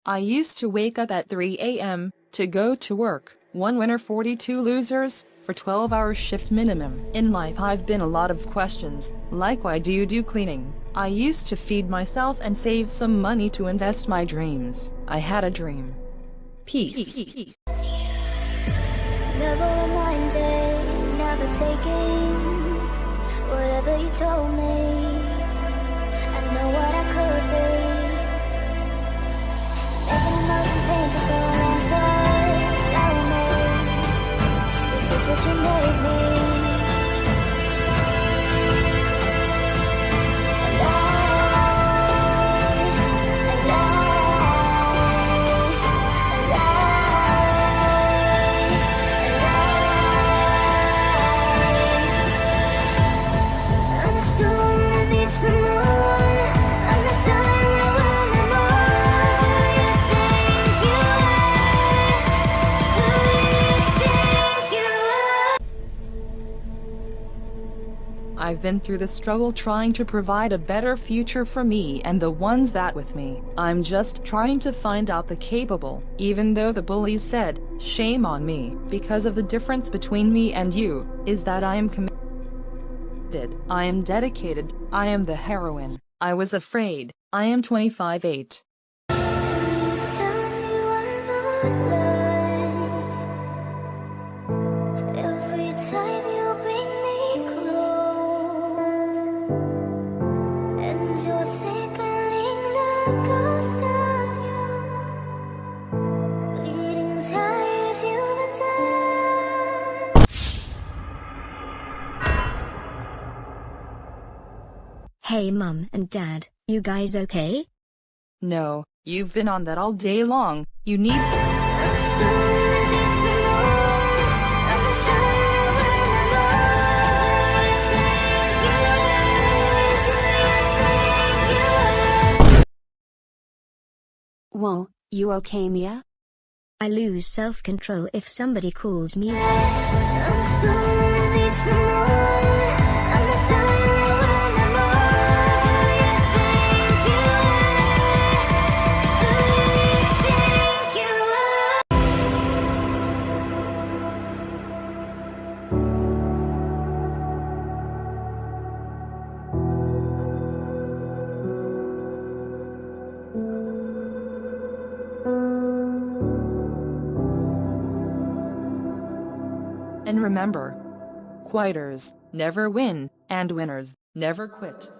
I used to wake up at 3 a.m. to go to work, 1 winner 42 losers, for 12-hour shift minimum. In life I've been a lot of questions, like why do you do cleaning? I used to feed myself and save some money to invest my dreams. I had a dream. Peace. Never reminding, never taking whatever you told me. I know what I could be. Making the most painful answer. Tell me, is this what you made me? I've been through the struggle trying to provide a better future for me and the ones that with me. I'm just trying to find out the capable, even though the bullies said, shame on me, because of the difference between me and you, is that I am committed, I am dedicated, I am the heroine. I was afraid, I am 25-8. Hey Mum and Dad, you guys okay? No, you've been on that all day long, you need to... Whoa, you okay, Mia? I lose self-control if somebody calls me. And remember, quitters never win, and winners never quit.